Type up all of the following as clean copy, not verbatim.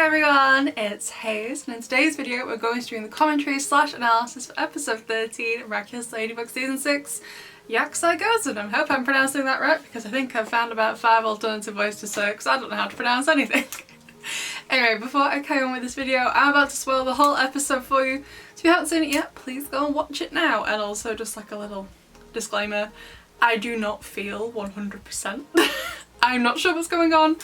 Hi everyone, it's Hayes, and in today's video we're going to do the commentary / analysis for episode 13 of Miraculous Ladybug season 6, Yaksi Gozen. I hope I'm pronouncing that right because I think I've found about 5 alternative ways to say it because I don't know how to pronounce anything. Anyway, before I carry on with this video, I'm about to spoil the whole episode for you. So if you haven't seen it yet, please go and watch it now. And also just like a little disclaimer, I do not feel 100%. I'm not sure what's going on.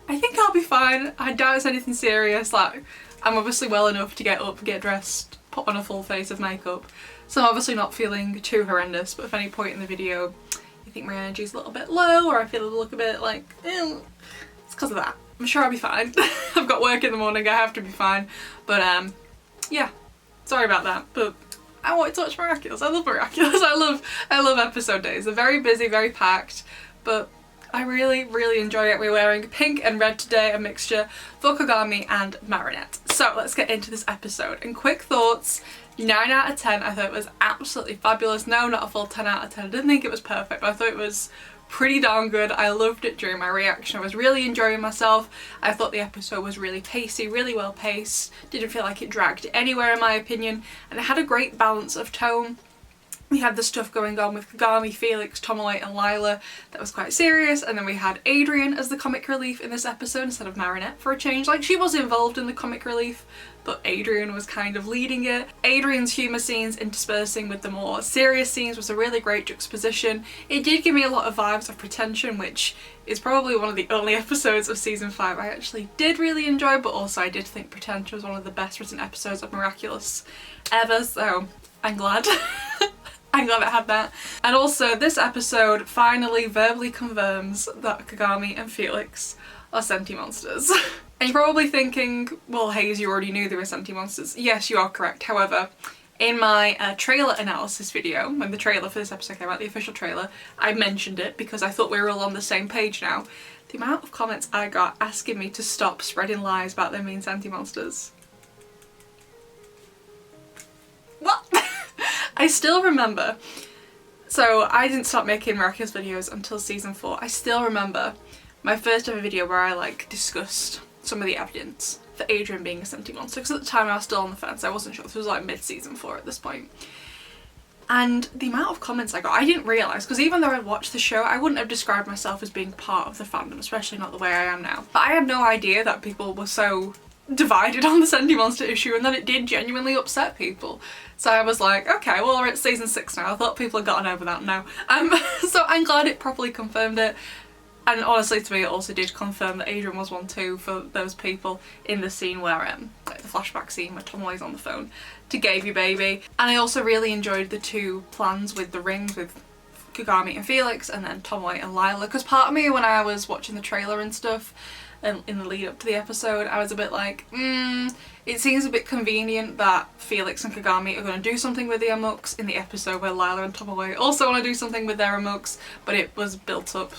I think I'll be fine. I doubt it's anything serious. Like, I'm obviously well enough to get up, get dressed, put on a full face of makeup. So I'm obviously not feeling too horrendous, but if at any point in the video you think my energy's a little bit low or I feel a little bit like, it's because of that. I'm sure I'll be fine. I've got work in the morning, I have to be fine. But yeah, sorry about that. But I wanted to watch Miraculous. I love Miraculous. I love episode days. They're very busy, very packed, but I really enjoy it. We're wearing pink and red today, a mixture for Kagami and Marinette. So let's get into this episode. And quick thoughts, 9 out of 10. I thought it was absolutely fabulous. No, not a full 10 out of 10. I didn't think it was perfect, but I thought it was pretty darn good. I loved it during my reaction. I was really enjoying myself. I thought the episode was really pacey, really well paced. Didn't feel like it dragged anywhere in my opinion. And it had a great balance of tone. We had the stuff going on with Kagami, Felix, Tomoe and Lila that was quite serious, and then we had Adrian as the comic relief in this episode instead of Marinette for a change. Like, she was involved in the comic relief, but Adrian was kind of leading it. Adrian's humour scenes interspersing with the more serious scenes was a really great juxtaposition. It did give me a lot of vibes of Pretension, which is probably one of the only episodes of season 5 I actually did really enjoy, but also I did think Pretension was one of the best written episodes of Miraculous ever, so I'm glad. I'm glad it had that. And also this episode finally verbally confirms that Kagami and Felix are senti monsters. And you're probably thinking, well Hayes, you already knew they were senti monsters. Yes, you are correct. However, in my trailer analysis video, when the trailer for this episode came out, the official trailer, I mentioned it because I thought we were all on the same page now. The amount of comments I got asking me to stop spreading lies about them being senti monsters. What? I still remember, so I didn't start making Miraculous videos until season 4. I still remember my first ever video where I like discussed some of the evidence for Adrian being a senti monster, because at the time I was still on the fence. I wasn't sure. This was like mid-season 4 at this point. And the amount of comments I got, I didn't realise, because even though I watched the show, I wouldn't have described myself as being part of the fandom, especially not the way I am now. But I had no idea that people were so divided on the senti monster issue, and that it did genuinely upset people. So I was like, okay, well we're at season 6 now. I thought people had gotten over that now. So I'm glad it properly confirmed it. And honestly, to me, it also did confirm that Adrian was one too for those people in the scene where, like the flashback scene where Tomoe's on the phone to Gave You Baby. And I also really enjoyed the two plans with the rings with Kagami and Felix, and then Tomoe and Lila. Because part of me, when I was watching the trailer and stuff, in the lead up to the episode, I was a bit like, it seems a bit convenient that Felix and Kagami are going to do something with the Amuks in the episode where Lila and Tomoe also want to do something with their Amuks, but it was built up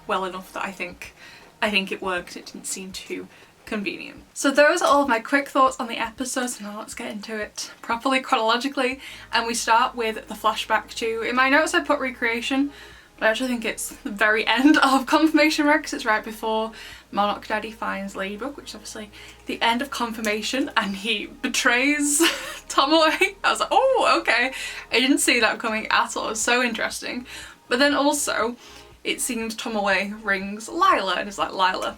well enough that I think it worked. It didn't seem too convenient. So those are all of my quick thoughts on the episode, so now let's get into it properly chronologically, and we start with the flashback to, in my notes I put recreation, but I actually think it's the very end of Confirmation Rex. It's right before Monarch Daddy finds Ladybug, which is obviously the end of Confirmation, and he betrays Tomoe. I was like, oh, okay. I didn't see that coming at all. It was so interesting. But then also, it seems Tomoe rings Lila and is like, Lila,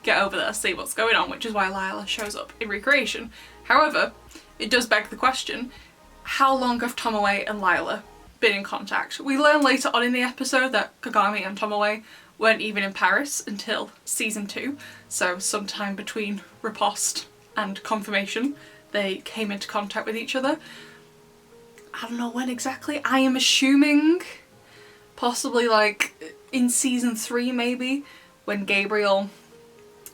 get over there, see what's going on, which is why Lila shows up in recreation. However, it does beg the question, how long have Tomoe and Lila been in contact? We learn later on in the episode that Kagami and Tomoe weren't even in Paris until season 2, so sometime between Riposte and Confirmation they came into contact with each other. I don't know when exactly. I am assuming possibly like in season 3 maybe, when Gabriel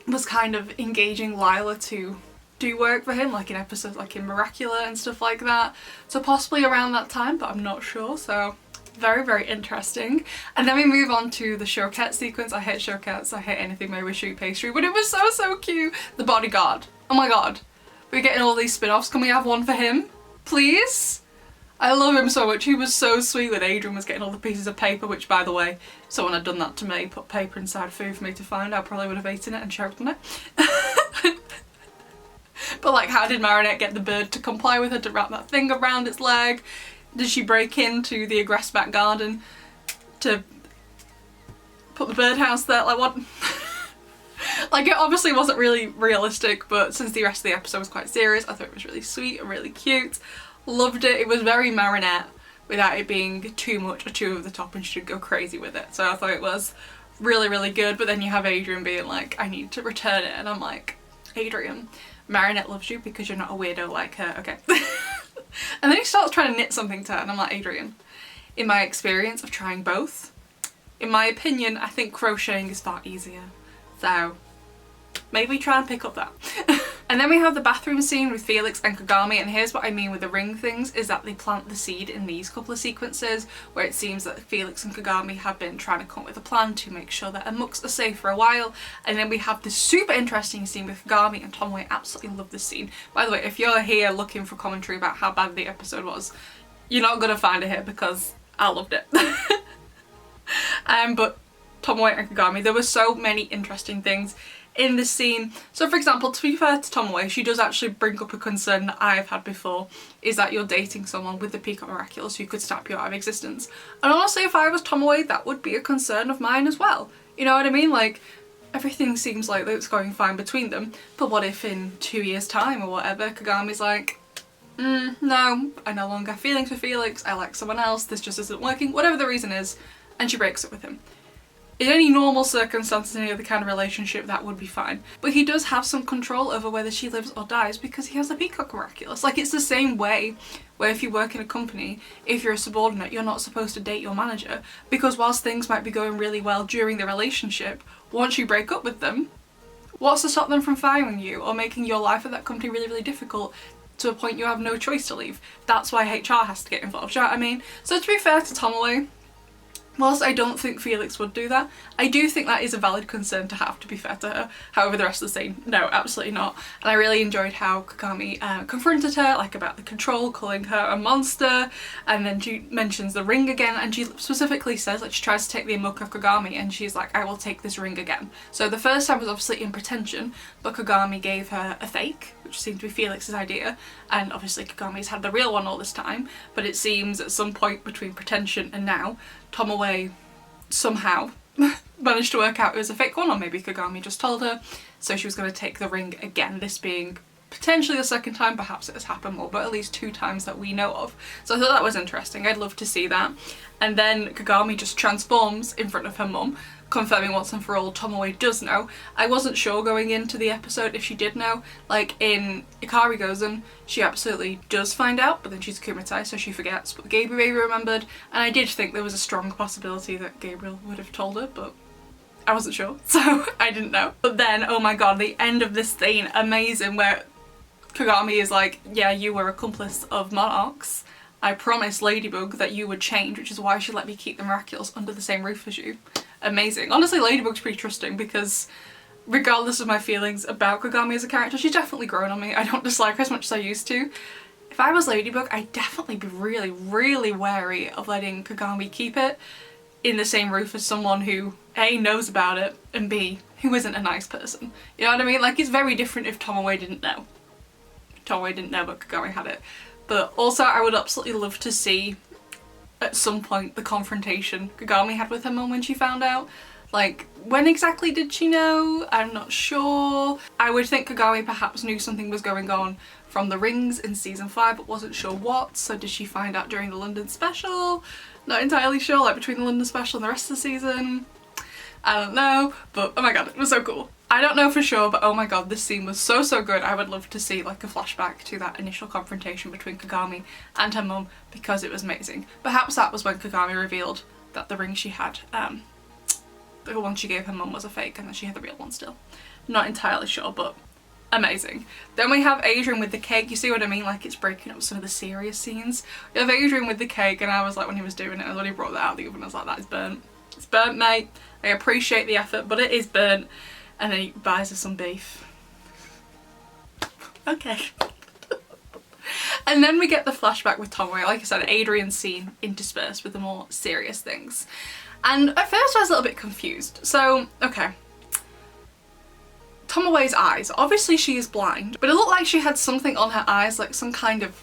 was kind of engaging Lila to do work for him, like in episodes like in Miraculous and stuff like that. So possibly around that time, but I'm not sure. So very interesting. And then we move on to the Choquette sequence. I hate Choquettes. I hate anything made with choux pastry, but it was so cute. The Bodyguard. Oh my god. We're getting all these spin-offs. Can we have one for him? Please? I love him so much. He was so sweet when Adrian was getting all the pieces of paper, which, by the way, if someone had done that to me, put paper inside food for me to find, I probably would have eaten it and choked on it. But like, how did Marinette get the bird to comply with her to wrap that thing around its leg? Did she break into the aggressed back garden to put the birdhouse there? Like, what? Like, it obviously wasn't really realistic, but since the rest of the episode was quite serious, I thought it was really sweet and really cute. Loved it. It was very Marinette without it being too much or too over the top, and she should go crazy with it. So I thought it was really, really good. But then you have Adrian being like, I need to return it. And I'm like, Adrian, Marinette loves you because you're not a weirdo like her, okay? And then he starts trying to knit something to her, and I'm like, Adrian, in my experience of trying both, in my opinion, I think crocheting is far easier. So maybe try and pick up that. And then we have the bathroom scene with Felix and Kagami, and here's what I mean with the ring things, is that they plant the seed in these couple of sequences where it seems that Felix and Kagami have been trying to come up with a plan to make sure that Amux are safe for a while. And then we have this super interesting scene with Kagami and Tomoe. I absolutely love this scene. By the way, if you're here looking for commentary about how bad the episode was, you're not gonna find it here because I loved it. But Tomoe and Kagami, there were so many interesting things in this scene. So for example, to be fair to Tomoe, she does actually bring up a concern that I've had before, is that you're dating someone with the Peacock Miraculous who could snap you out of existence. And honestly, if I was Tomoe, that would be a concern of mine as well. You know what I mean? Like, everything seems like it's going fine between them, but what if in 2 years time or whatever, Kagami's like, no, I no longer have feelings for Felix, I like someone else, this just isn't working, whatever the reason is, and she breaks up with him. In any normal circumstances, in any other kind of relationship, that would be fine. But he does have some control over whether she lives or dies because he has the Peacock Miraculous. Like, it's the same way where if you work in a company, if you're a subordinate, you're not supposed to date your manager, because whilst things might be going really well during the relationship, once you break up with them, what's to stop them from firing you or making your life at that company really, really difficult to a point you have no choice to leave? That's why HR has to get involved, do you know what I mean? So to be fair to Tomoe, whilst I don't think Felix would do that, I do think that is a valid concern to have, to be fair to her. However, the rest of the scene, no, absolutely not. And I really enjoyed how Kagami confronted her, like about the control, calling her a monster, and then she mentions the ring again, and she specifically says, like, she tries to take the emoke of Kagami, and she's like, I will take this ring again. So the first time was obviously in pretension, but Kagami gave her a fake, which seemed to be Felix's idea, and obviously Kagami's had the real one all this time, but it seems at some point between pretension and now, Tomoe somehow managed to work out it was a fake one, or maybe Kagami just told her, so she was going to take the ring again, this being potentially the second time, perhaps it has happened more, but at least 2 times that we know of. So I thought that was interesting, I'd love to see that. And then Kagami just transforms in front of her mum, confirming once and for all Tomoe does know. I wasn't sure going into the episode if she did know. Like in Yaksi Gozen, she absolutely does find out, but then she's akumatai, so she forgets, but Gabriel remembered, and I did think there was a strong possibility that Gabriel would have told her, but I wasn't sure, so I didn't know. But then, oh my god, the end of this scene, amazing, where Kagami is like, yeah, you were accomplice of Monarchs. I promised Ladybug that you would change, which is why she let me keep the Miraculous under the same roof as you. Amazing. Honestly, Ladybug's pretty trusting because regardless of my feelings about Kagami as a character, she's definitely grown on me. I don't dislike her as much as I used to. If I was Ladybug, I'd definitely be really, really wary of letting Kagami keep it in the same roof as someone who A, knows about it, and B, who isn't a nice person. You know what I mean? Like, it's very different if Tomoe didn't know. Tomoe didn't know, but Kagami had it. But also, I would absolutely love to see at some point the confrontation Kagami had with her mum when she found out. Like, when exactly did she know? I'm not sure. I would think Kagami perhaps knew something was going on from the rings in season 5 but wasn't sure what, so did she find out during the London special? Not entirely sure, like between the London special and the rest of the season. I don't know, but oh my god, it was so cool. I don't know for sure, but oh my god, this scene was so, so good. I would love to see like a flashback to that initial confrontation between Kagami and her mum because it was amazing. Perhaps that was when Kagami revealed that the ring she had, the one she gave her mum, was a fake and that she had the real one still. Not entirely sure, but amazing. Then we have Adrian with the cake. You see what I mean? Like, it's breaking up some of the serious scenes. We have Adrian with the cake, and I was like, when he was doing it, when he brought that out of the oven, I was like, that is burnt. It's burnt, mate. I appreciate the effort, but it is burnt. And then he buys her some beef. Okay. And then we get the flashback with Tomoe. Like I said, Adrian's scene interspersed with the more serious things. And at first I was a little bit confused. So, okay. Tomoe's eyes. Obviously she is blind, but it looked like she had something on her eyes, like some kind of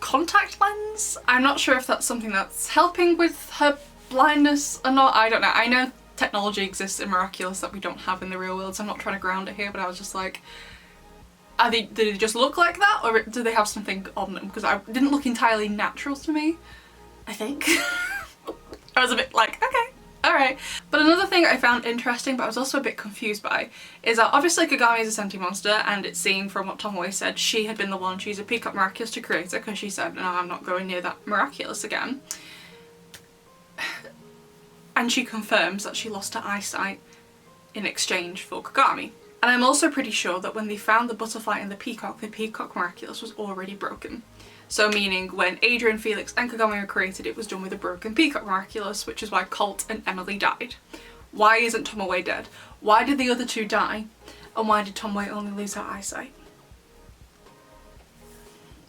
contact lens. I'm not sure if that's something that's helping with her blindness or not, I don't know. I know technology exists in Miraculous that we don't have in the real world, so I'm not trying to ground it here, but I was just like, did they just look like that, or do they have something on them? Because it didn't look entirely natural to me, I think. I was a bit like, okay, alright. But another thing I found interesting, but I was also a bit confused by, is that obviously Kagami is a sentient monster, and it seemed from what Tomoe said, she had been the one to use a Peacock Miraculous to create her, because she said, no, I'm not going near that Miraculous again. And she confirms that she lost her eyesight in exchange for Kagami. And I'm also pretty sure that when they found the butterfly and the Peacock Miraculous was already broken. So meaning when Adrian, Felix and Kagami were created, it was done with a broken Peacock Miraculous, which is why Colt and Emily died. Why isn't Tomoe dead? Why did the other two die? And why did Tomoe only lose her eyesight?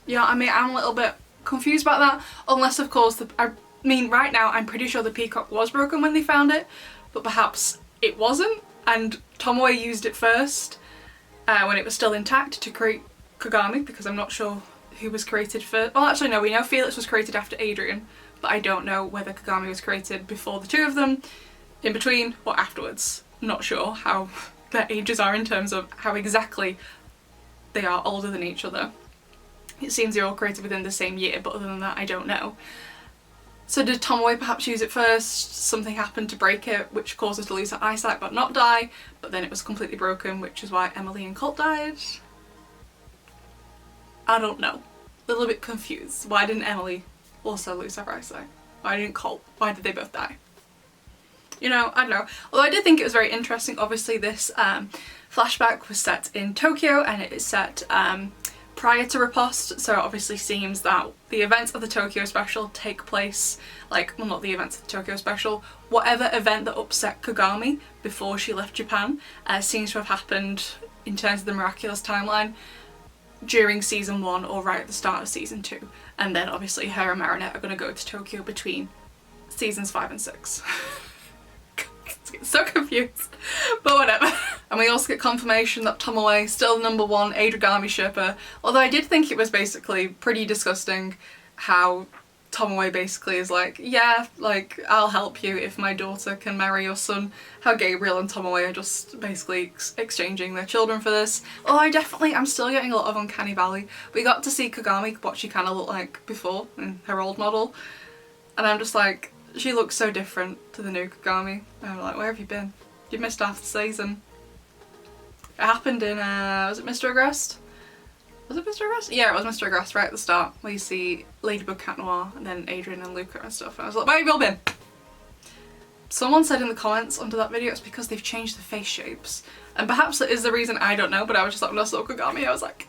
Yeah, I mean, I'm a little bit confused about that, unless of course, I mean, right now I'm pretty sure the Peacock was broken when they found it, but perhaps it wasn't, and Tomoe used it first when it was still intact to create Kagami, because I'm not sure who was created first. Well, actually no, we know Felix was created after Adrian, but I don't know whether Kagami was created before the two of them, in between, or afterwards. I'm not sure how their ages are in terms of how exactly they are older than each other. It seems they're all created within the same year, but other than that I don't know. So did Tomoe perhaps use it first, something happened to break it, which caused her to lose her eyesight but not die, but then it was completely broken, which is why Emily and Colt died? I don't know. A little bit confused. Why didn't Emily also lose her eyesight? Why didn't Colt? Why did they both die? You know, I don't know. Although I did think it was very interesting, obviously this flashback was set in Tokyo, and it is set prior to Riposte, so it obviously seems that the events of the Tokyo special take place, like, well, not the events of the Tokyo special, whatever event that upset Kagami before she left Japan seems to have happened in terms of the Miraculous timeline during season 1 or right at the start of season 2, and then obviously her and Marinette are going to go to Tokyo between seasons 5 and 6. So confused, but whatever. And we also get confirmation that Tomoe is still the #1 Adragami shipper, although I did think it was basically pretty disgusting how Tomoe basically is like, yeah, like, I'll help you if my daughter can marry your son. How Gabriel and Tomoe are just basically exchanging their children for this. Although I'm still getting a lot of Uncanny Valley. We got to see Kagami, what she kind of looked like before in her old model, and I'm just like, she looks so different to the new Kagami. I'm like, where have you been? You missed half the season. It happened in, was it Mr. Agrest? Was it Mr. Agrest? Yeah, it was Mr. Agrest right at the start, where you see Ladybug, Cat Noir, and then Adrian and Luca and stuff. And I was like, where have you all been? Someone said in the comments under that video it's because they've changed the face shapes. And perhaps that is the reason, I don't know, but I was just like, when I saw Kagami, I was like,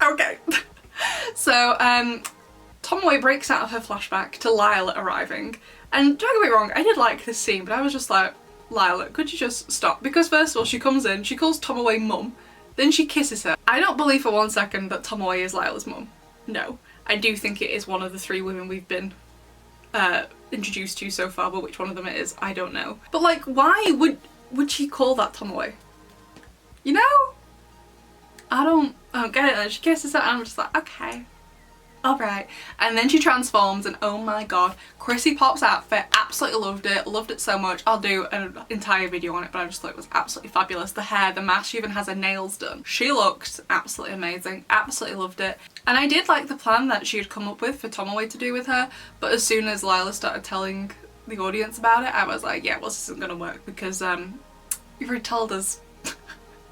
okay. So, Tomoe breaks out of her flashback to Lila arriving, and don't get me wrong, I did like this scene, but I was just like, Lila, could you just stop? Because first of all, she comes in, she calls Tomoe mum, then she kisses her. I don't believe for one second that Tomoe is Lila's mum. No. I do think it is one of the 3 women we've been introduced to so far, but which one of them it is, I don't know. But like, why would she call that Tomoe? You know? I don't get it. And she kisses her and I'm just like, okay. Alright, and then she transforms and oh my god, Chrissy Pop's outfit, absolutely loved it so much. I'll do an entire video on it, but I just thought it was absolutely fabulous. The hair, the mask, she even has her nails done. She looked absolutely amazing, absolutely loved it. And I did like the plan that she had come up with for Tomoe to do with her, but as soon as Lila started telling the audience about it, I was like, yeah, well, this isn't gonna work because you've already told us.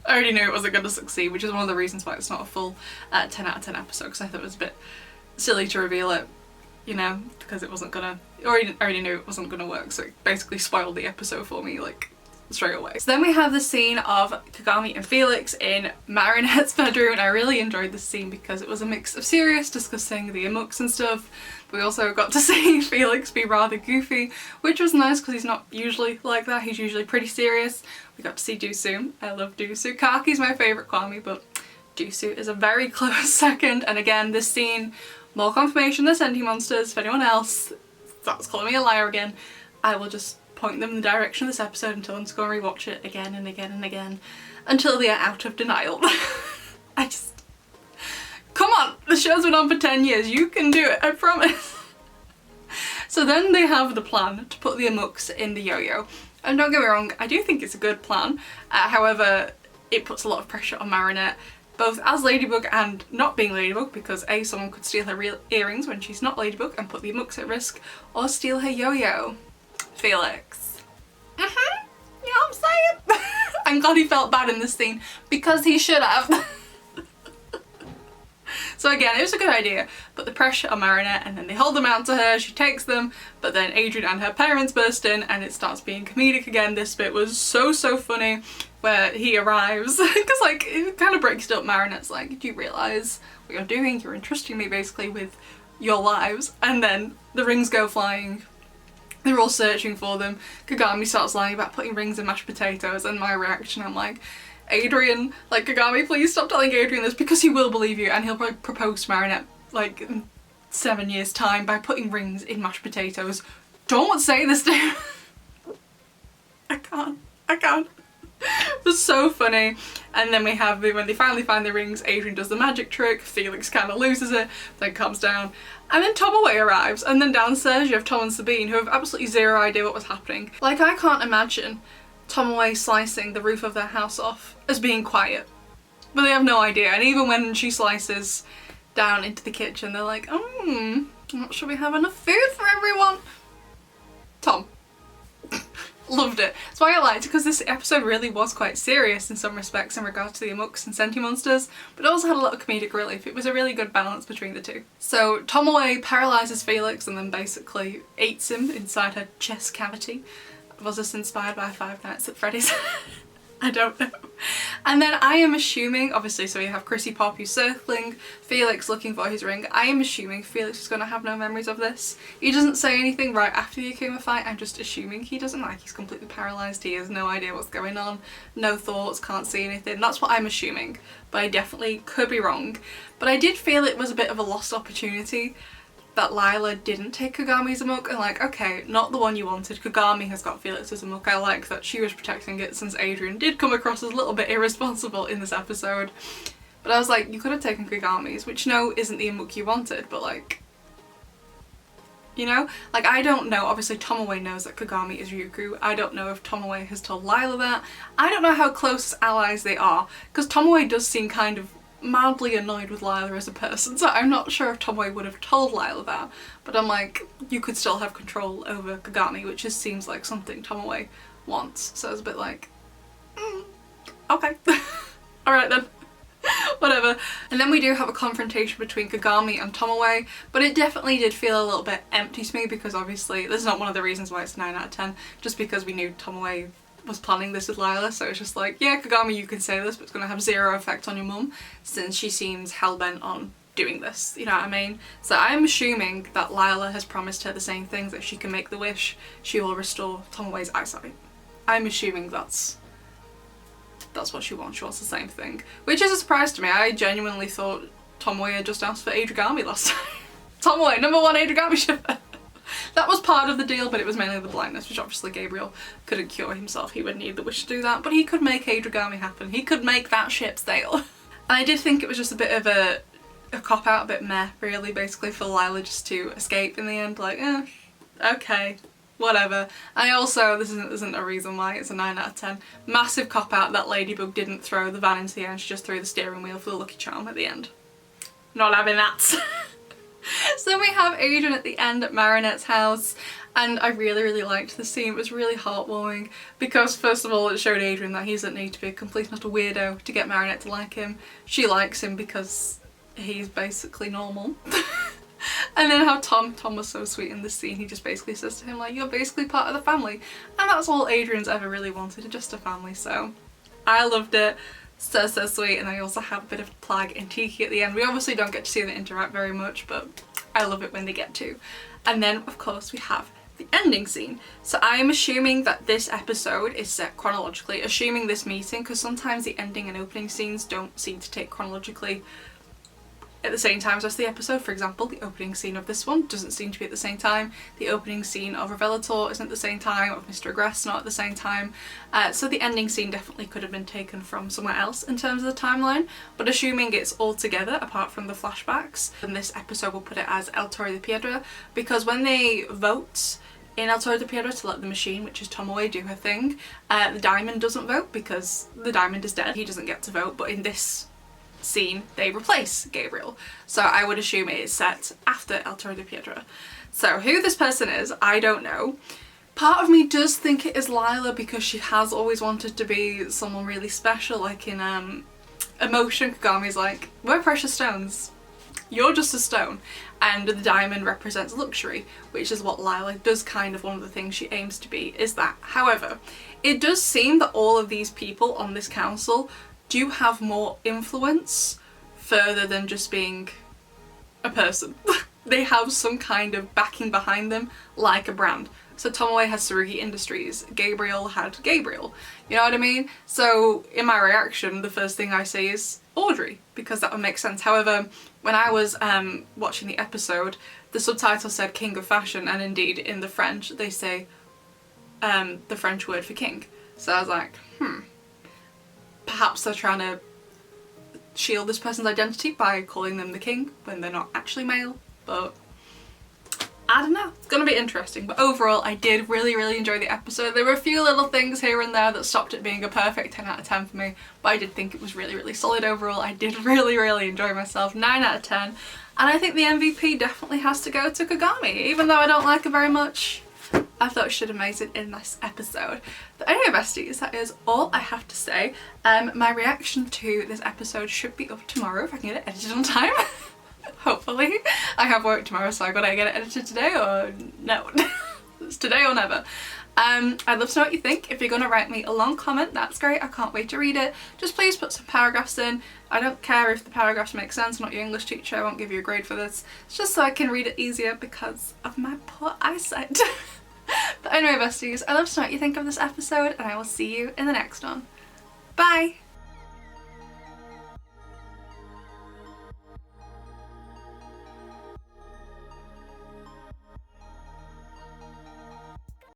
I already knew it wasn't gonna succeed, which is one of the reasons why it's not a full 10 out of 10 episode, because I thought it was a bit silly to reveal it, you know, because it wasn't gonna, I already knew it wasn't gonna work, so it basically spoiled the episode for me, like, straight away. So then we have the scene of Kagami and Felix in Marinette's bedroom, and I really enjoyed this scene because it was a mix of serious, discussing the emuks and stuff. We also got to see Felix be rather goofy, which was nice because he's not usually like that, he's usually pretty serious. We got to see Dusu. I love Dusu. Kaki's my favourite Kwami, but Dusu is a very close second, and again, this scene, more confirmation they're sentient monsters. If anyone else starts calling me a liar again, I will just point them in the direction of this episode and tell them to go and rewatch it again and again and again. until they are out of denial. I just... Come on! The show's been on for 10 years, you can do it, I promise! So then they have the plan to put the amuks in the yo-yo. And don't get me wrong, I do think it's a good plan. However, it puts a lot of pressure on Marinette, both as Ladybug and not being Ladybug, because A, someone could steal her real earrings when she's not Ladybug and put the amuks at risk, or steal her yo-yo. Felix. You know what I'm saying? I'm glad he felt bad in this scene, because he should have. So again, it was a good idea, but the pressure on Marinette, and then they hold them out to her, she takes them, but then Adrien and her parents burst in and it starts being comedic again. This bit was so funny, where he arrives, because like, it kind of breaks it up. Marinette's like, do you realise what you're doing? You're entrusting me basically with your lives. And then the rings go flying. They're all searching for them. Kagami starts lying about putting rings in mashed potatoes, and my reaction, I'm like, Adrien, like, Kagami, please stop telling Adrien this, because he will believe you and he'll probably propose to Marinette like in 7 years time by putting rings in mashed potatoes. Don't say this to him. I can't. It was so funny. And then we have, when they finally find the rings, Adrien does the magic trick, Felix kind of loses it, then comes down, and then Tomoe arrives, and then downstairs you have Tom and Sabine, who have absolutely zero idea what was happening. Like, I can't imagine Tomoe slicing the roof of their house off as being quiet, but they have no idea. And even when she slices down into the kitchen, they're like, I'm not sure we have enough food for everyone. Tom. Loved it. That's why I liked it, because this episode really was quite serious in some respects in regards to the amuks and senti monsters, but it also had a lot of comedic relief. It was a really good balance between the two. So Tomoe paralyses Felix and then basically eats him inside her chest cavity. Was this inspired by Five Nights at Freddy's? I don't know. And then I am assuming, obviously, so we have Chrissy Pop who's circling, Felix looking for his ring. I am assuming Felix is going to have no memories of this. He doesn't say anything right after the Akuma fight. I'm just assuming he doesn't. Like, he's completely paralysed. He has no idea what's going on. No thoughts, can't see anything. That's what I'm assuming. But I definitely could be wrong. But I did feel it was a bit of a lost opportunity that Lila didn't take Kagami's amok, and like, okay, not the one you wanted. Kagami has got Felix's amok. I like that she was protecting it, since Adrien did come across as a little bit irresponsible in this episode. But I was like, you could have taken Kagami's, which no, isn't the amok you wanted, but like, you know? Like, I don't know, obviously Tomoe knows that Kagami is Ryuku. I don't know if Tomoe has told Lila that. I don't know how close allies they are, because Tomoe does seem kind of mildly annoyed with Lila as a person, so I'm not sure if Tomoe would have told Lila that, but I'm like, you could still have control over Kagami, which just seems like something Tomoe wants, so I was a bit like, okay. Alright then. Whatever. And then we do have a confrontation between Kagami and Tomoe, but it definitely did feel a little bit empty to me, because obviously this is not one of the reasons why it's a 9 out of 10, just because we knew Tomoe was planning this with Lila, so it's just like, yeah, Kagami, you can say this, but it's going to have zero effect on your mum, since she seems hell-bent on doing this, you know what I mean? So I'm assuming that Lila has promised her the same things, that she can make the wish, she will restore Tomoe's eyesight. I'm assuming that's what she wants the same thing. Which is a surprise to me. I genuinely thought Tomoe had just asked for Adragami last time. Tomoe, #1 Adragami shipper! That was part of the deal, but it was mainly the blindness, which obviously Gabriel couldn't cure himself. He would need the wish to do that, but he could make Adragami happen. He could make that ship sail. And I did think it was just a bit of a cop-out, a bit meh, really, basically, for Lila just to escape in the end. Like, okay, whatever. And I also, this isn't a reason why it's a 9 out of 10. Massive cop-out that Ladybug didn't throw the van into the air, she just threw the steering wheel for the Lucky Charm at the end. Not having that. So then we have Adrien at the end at Marinette's house, and I really liked the scene. It was really heartwarming, because first of all it showed Adrien that he doesn't need to be a complete and utter weirdo to get Marinette to like him. She likes him because he's basically normal. And then how Tom was so sweet in this scene. He just basically says to him like, you're basically part of the family, and that's all Adrien's ever really wanted, just a family. So I loved it. So sweet. And I also have a bit of Plag and Tiki at the end. We obviously don't get to see them interact very much, but I love it when they get to. And then of course we have the ending scene. So I am assuming that this episode is set chronologically, assuming this meeting, because sometimes the ending and opening scenes don't seem to take chronologically at the same time as the rest of the episode. For example, the opening scene of this one doesn't seem to be at the same time. The opening scene of Revelator isn't at the same time, of Mr. Regress not at the same time. So the ending scene definitely could have been taken from somewhere else in terms of the timeline, but assuming it's all together apart from the flashbacks, then this episode will put it as El Torre de Piedra, because when they vote in El Torre de Piedra to let the machine, which is Tomoe, do her thing, the diamond doesn't vote because the diamond is dead. He doesn't get to vote, but in this scene they replace Gabriel, so I would assume it is set after El Torre de Piedra. So who this person is, I don't know. Part of me does think it is Lila because she has always wanted to be someone really special, like in Emotion, Kagami's like, we're precious stones, you're just a stone, and the diamond represents luxury, which is what Lila does, kind of one of the things she aims to be, is that. However, it does seem that all of these people on this council do have more influence further than just being a person. They have some kind of backing behind them, like a brand. So Tomoe has Tsurugi Industries, Gabriel had Gabriel, you know what I mean? So in my reaction, the first thing I say is Audrey, because that would make sense. However, when I was watching the episode, the subtitle said King of Fashion, and indeed in the French they say the French word for king. So I was like, perhaps they're trying to shield this person's identity by calling them the king when they're not actually male, but I don't know. It's gonna be interesting. But overall, I did really enjoy the episode. There were a few little things here and there that stopped it being a perfect 10 out of 10 for me, but I did think it was really solid overall. I did really enjoy myself. 9 out of 10. And I think the MVP definitely has to go to Kagami. Even though I don't like her very much, I thought she did amazing in this episode. But anyway, besties, that is all I have to say. My reaction to this episode should be up tomorrow if I can get it edited on time. Hopefully. I have work tomorrow, so I gotta get it edited today, or no. It's today or never. I'd love to know what you think. If you're gonna write me a long comment, that's great. I can't wait to read it. Just please put some paragraphs in. I don't care if the paragraphs make sense. I'm not your English teacher. I won't give you a grade for this. It's just so I can read it easier because of my poor eyesight. But anyway, besties, I'd love to know what you think of this episode, and I will see you in the next one. Bye!